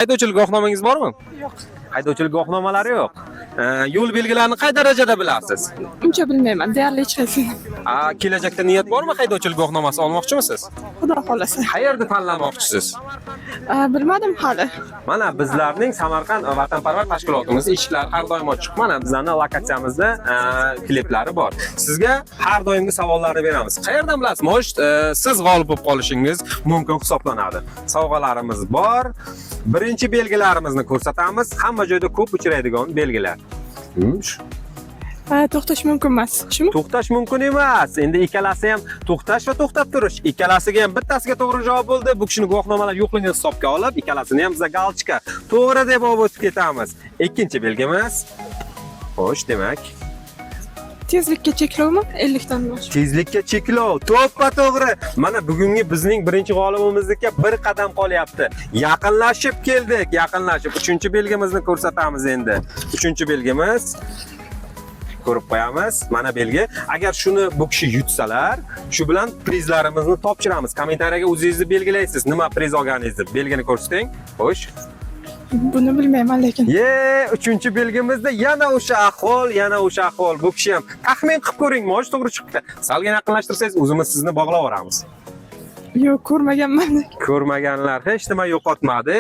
Haydovchilik guvohnomangiz bormi? Yo'q. Haydovchilik guvohnomalari yo'q. Yo'l belgilarini qay darajada bilasiz? Uncha bilmayman, deyarli hech qaysini. Kelajakda niyat bormi haydovchilik guvohnomasi olmoqchimisiz? Xudo xolasa. Qayerda tanlamoqchisiz? Bilmadim hali. Mana bizlarning Samarqand vatanparvar tashkilotimiz eshiklar har doim ochiq. Mana bizning lokatsiyamizda kliplari bor. Sizga har doimgi savollarni beramiz. Qayerdan bilasiz? Mo'sh siz g'olib bo'lib qolishingiz mumkin hisoblanadi. Sovg'alarimiz bor. Birinchi belgilarimizni ko'rsatamiz. Hamma joyda ko'p uchraydigan belgilar. To'xtash mumkin emas. Shumi? To'xtash mumkin emas. Endi ikkalasi ham to'xtash va to'xtab turish. Ikkalasiga ham bittasiga to'g'ri javob bo'ldi. Bu kishini guvohnomalar yo'qligini hisobga olib, ikkalasini ham bizga galchka to'g'ri deb olib o'tib ketamiz. Ikkinchi belgimiz. Xo'sh, demak, Tezlikka cheklovmi? 50 dan boshqa. tezlikka cheklov. To'ppa-to'g'ri. Mana bugungi bizning birinchi g'olibimizga bir qadam qolyapti. Yaqinlashib keldik, yaqinlashib. Uchinchi belgimizni ko'rsatamiz endi. Uchinchi belgimiz ko'rib qo'yamiz. Mana belgi. Agar shuni bu kishi yutsalar, shu bilan prizlarimizni topshiramiz. Kommentariyaga o'zingizni belgilaysiz, nima priz olganingizni. Belgini ko'rsating. Xo'sh. Buni bilmayman lekin. Uchinchi belgimizda yana o'sha ahvol, yana o'sha ahvol. Bu kishi ham taxmin qilib ko'ring, mo'sh to'g'ri chiqdi. Salgina yaqinlashtirsangiz, o'zimiz sizni bog'lab yuboramiz. Yo'q, ko'rmaganman. Ko'rmaganlar hech nima yo'qotmadi.